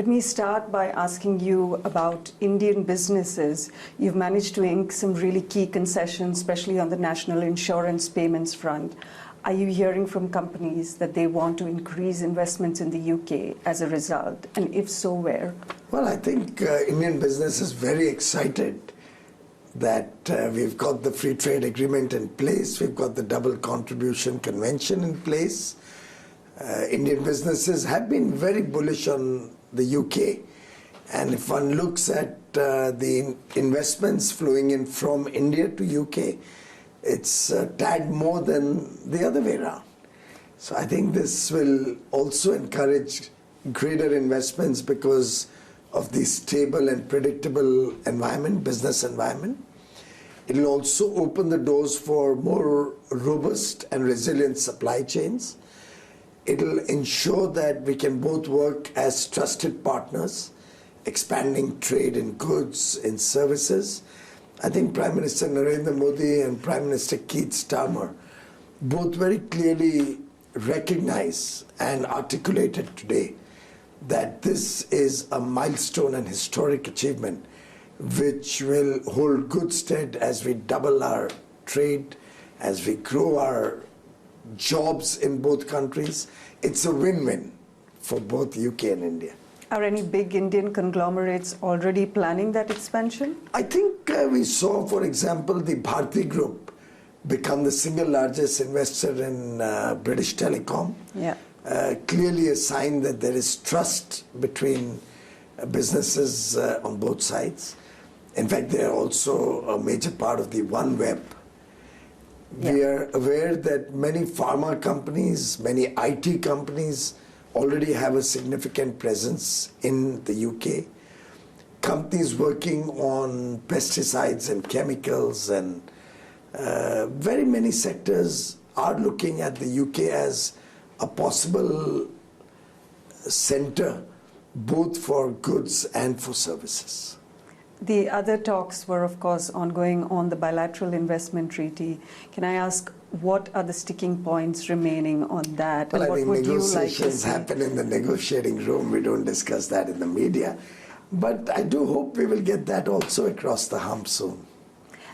Let me start by asking you about Indian businesses. You've managed to ink some really key concessions, especially on the national insurance payments front. Are you hearing from companies that they want to increase investments in the UK as a result? And if so, where? Well, I think Indian business is very excited that we've got the free trade agreement in place, we've got the double contribution convention in place. Indian businesses have been very bullish on the UK. And if one looks at the investments flowing in from India to UK, it's a tad more than the other way around. So I think this will also encourage greater investments because of the stable and predictable environment, business environment. It will also open the doors for more robust and resilient supply chains. It will ensure that we can both work as trusted partners, expanding trade in goods, in services. I think Prime Minister Narendra Modi and Prime Minister Keith Starmer both very clearly recognize and articulated today that this is a milestone and historic achievement which will hold good stead as we double our trade, as we grow our jobs in both countries. It's a win-win for both UK and India. Are any big Indian conglomerates already planning that expansion? I think we saw, for example, the Bharti Group become the single largest investor in British Telecom. Yeah. Clearly a sign that there is trust between businesses on both sides. In fact, they are also a major part of the OneWeb. Yeah. We are aware that many pharma companies, many IT companies already have a significant presence in the UK. Companies working on pesticides and chemicals and very many sectors are looking at the UK as a possible center both for goods and for services. The other talks were, of course, ongoing on the bilateral investment treaty. Can I ask, what are the sticking points remaining on that? Well, and I what think would negotiations you like to see? happen in the negotiating room. We don't discuss that in the media. But I do hope we will get that also across the hump soon.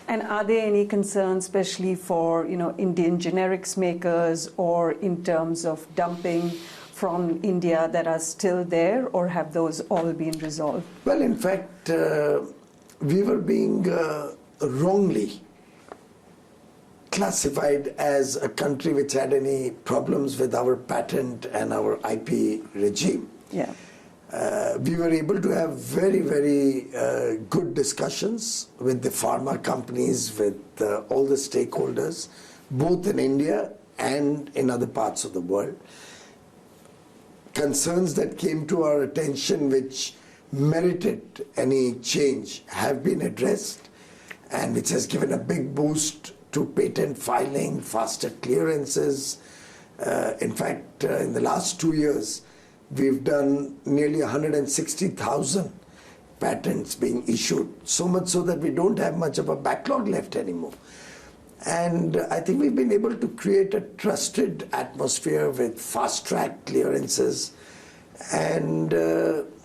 And are there any concerns, especially for Indian generics makers, or in terms of dumping from India, that are still there, or have those all been resolved? Well, in fact, we were being wrongly classified as a country which had any problems with our patent and our IP regime. Yeah. We were able to have very, very good discussions with the pharma companies, with all the stakeholders, both in India and in other parts of the world. Concerns that came to our attention which merited any change have been addressed, and which has given a big boost to patent filing, faster clearances. In fact, in the last 2 years, we've done nearly 160,000 patents being issued, so much so that we don't have much of a backlog left anymore. And I think we've been able to create a trusted atmosphere with fast-track clearances. And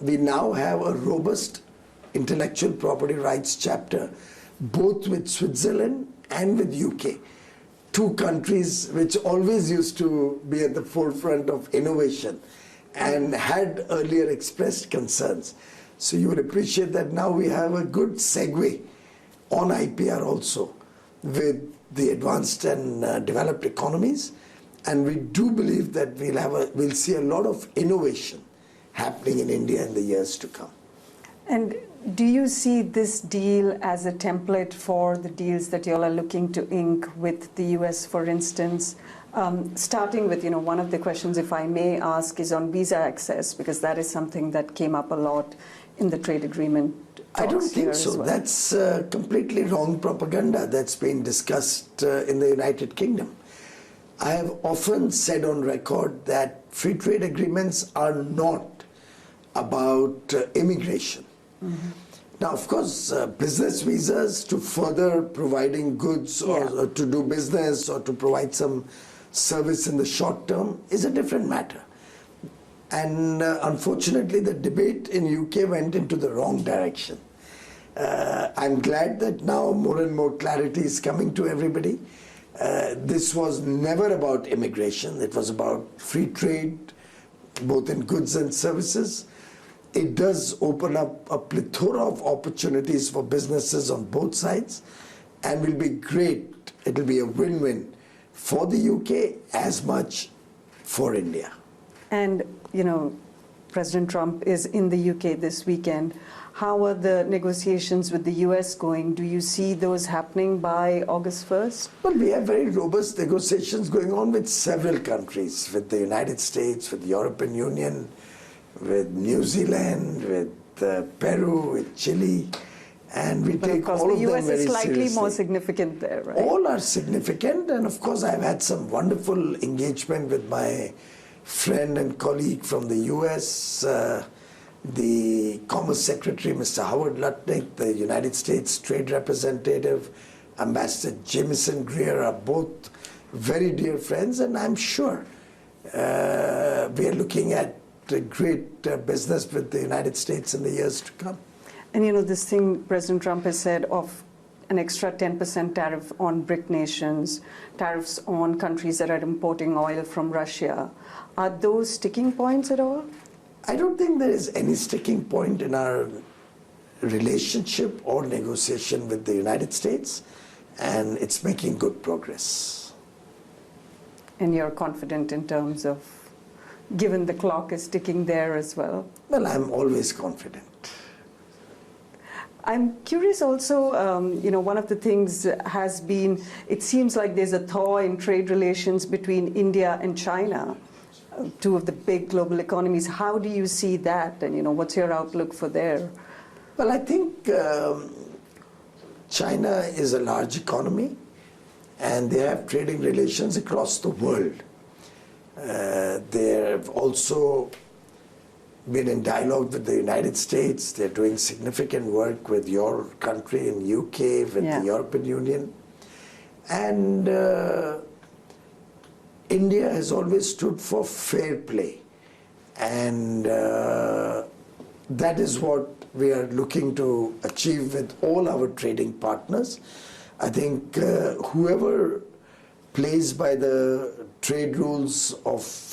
we now have a robust intellectual property rights chapter, both with Switzerland and with UK. Two countries which always used to be at the forefront of innovation and had earlier expressed concerns. So you would appreciate that now we have a good segue on IPR also with the advanced and developed economies, and we do believe that we'll see a lot of innovation happening in India in the years to come. And do you see this deal as a template for the deals that you all are looking to ink with the US, for instance? Starting with, one of the questions, if I may ask, is on visa access, because that is something that came up a lot in the trade agreement. I don't think so. Well. That's completely wrong propaganda that's been discussed in the United Kingdom. I have often said on record that free trade agreements are not about immigration. Mm-hmm. Now, of course, business visas to further providing goods or to do business or to provide some service in the short term is a different matter. And unfortunately, the debate in UK went into the wrong direction. I'm glad that now more and more clarity is coming to everybody. This was never about immigration. It was about free trade, both in goods and services. It does open up a plethora of opportunities for businesses on both sides, and will be great. It will be a win-win for the UK as much for India. And, you know, President Trump is in the UK this weekend. How are the negotiations with the US going? Do you see those happening by August 1st? Well, we have very robust negotiations going on with several countries, with the United States, with the European Union, with New Zealand, with Peru, with Chile, and we take all of them very seriously. The US is slightly more significant there, right? All are significant, and of course I've had some wonderful engagement with my friend and colleague from the US, the Commerce Secretary, Mr. Howard Lutnick, the United States Trade Representative, Ambassador Jameson Greer are both very dear friends, and I'm sure we are looking at a great business with the United States in the years to come. And you know, this thing President Trump has said of an extra 10% tariff on BRIC nations, tariffs on countries that are importing oil from Russia, are those sticking points at all? I don't think there is any sticking point in our relationship or negotiation with the United States, and it's making good progress. And you're confident in terms of, given the clock is ticking there as well? Well, I'm always confident. I'm curious also, you know, one of the things has been, it seems like there's a thaw in trade relations between India and China, two of the big global economies. How do you see that? And, you know, what's your outlook for there? Well, I think China is a large economy, and they have trading relations across the world. They have also been in dialogue with the United States. They're doing significant work with your country in UK, with the European Union. And India has always stood for fair play. And that is what we are looking to achieve with all our trading partners. I think whoever plays by the trade rules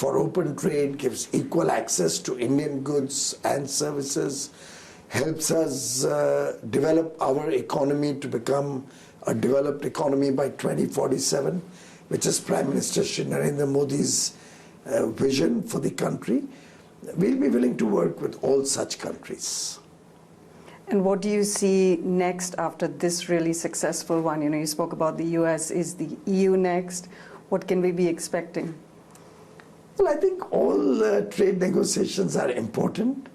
for open trade, gives equal access to Indian goods and services, helps us develop our economy to become a developed economy by 2047, which is Prime Minister Shri Narendra Modi's vision for the country. We'll be willing to work with all such countries. And what do you see next after this really successful one? You know, you spoke about the US. Is the EU next? What can we be expecting? Well, I think all trade negotiations are important,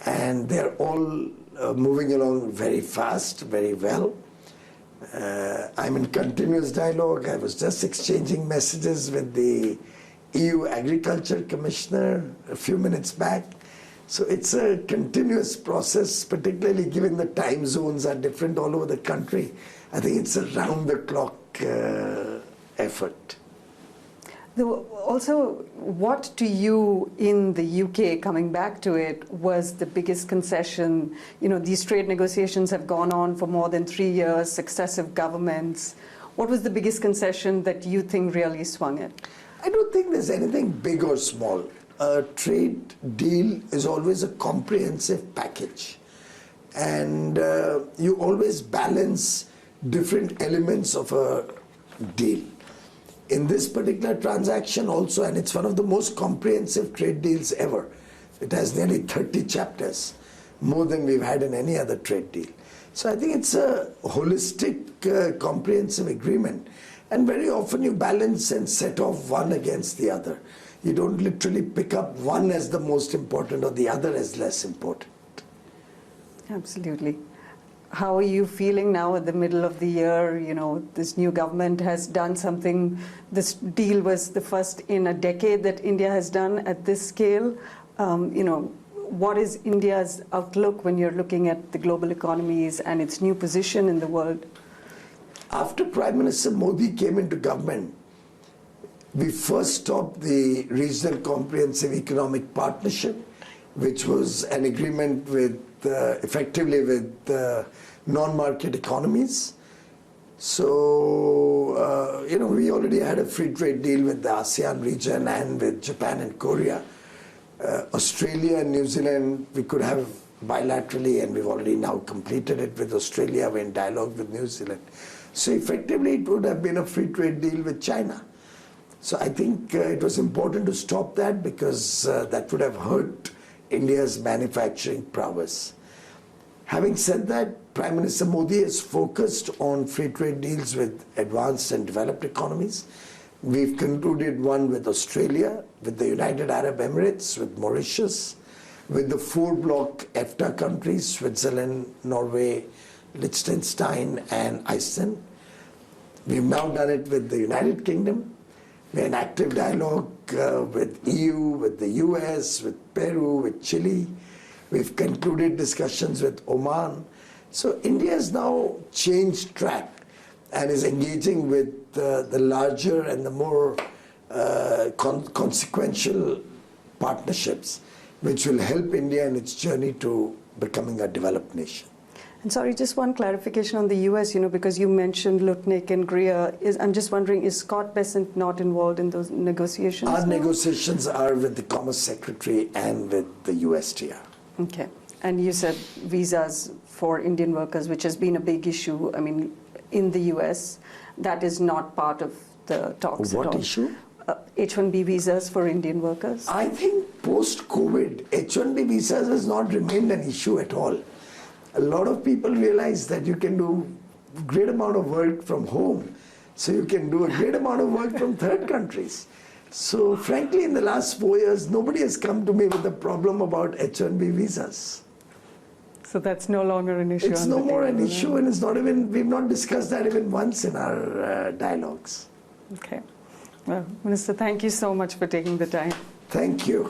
and they're all moving along very fast, very well. I'm in continuous dialogue. I was just exchanging messages with the EU Agriculture Commissioner a few minutes back. So it's a continuous process, particularly given the time zones are different all over the country. I think it's a round-the-clock effort. Also, what to you in the UK, coming back to it, was the biggest concession? You know, these trade negotiations have gone on for more than 3 years, successive governments. What was the biggest concession that you think really swung it? I don't think there's anything big or small. A trade deal is always a comprehensive package. And you always balance different elements of a deal. In this particular transaction also, and it's one of the most comprehensive trade deals ever. It has nearly 30 chapters, more than we've had in any other trade deal. So I think it's a holistic, comprehensive agreement. And very often you balance and set off one against the other. You don't literally pick up one as the most important or the other as less important. Absolutely. How are you feeling now at the middle of the year? You know, this new government has done something. This deal was the first in a decade that India has done at this scale. You know, what is India's outlook when you're looking at the global economies and its new position in the world? After Prime Minister Modi came into government, We first stopped the Regional Comprehensive Economic Partnership, which was an agreement with, effectively with non-market economies. So, we already had a free trade deal with the ASEAN region and with Japan and Korea. Australia and New Zealand, we could have bilaterally, and we've already now completed it with Australia. We're in dialogue with New Zealand. So effectively, it would have been a free trade deal with China. So I think it was important to stop that, because that would have hurt India's manufacturing prowess. Having said that, Prime Minister Modi is focused on free trade deals with advanced and developed economies. We've concluded one with Australia, with the United Arab Emirates, with Mauritius, with the 4 bloc EFTA countries, Switzerland, Norway, Liechtenstein, and Iceland. We've now done it with the United Kingdom. We're in active dialogue with EU, with the US, with Peru, with Chile. We've concluded discussions with Oman. So India has now changed track and is engaging with the larger and the more consequential partnerships, which will help India in its journey to becoming a developed nation. And sorry, just one clarification on the US, because you mentioned Lutnick and Greer. I'm just wondering, is Scott Bessent not involved in those negotiations? Our negotiations are with the Commerce Secretary and with the USTR. Okay. And you said visas for Indian workers, which has been a big issue, in the US. That is not part of the talks at all. What issue? H-1B visas for Indian workers. I think post-COVID, H-1B visas has not remained an issue at all. A lot of people realize that you can do a great amount of work from home. So you can do a great amount of work from third countries. So frankly, in the last 4 years, nobody has come to me with a problem about H-1B visas. So that's no longer an issue. It's no more an issue, and it's not even, we've not discussed that even once in our dialogues. Okay. Well, Minister, thank you so much for taking the time. Thank you.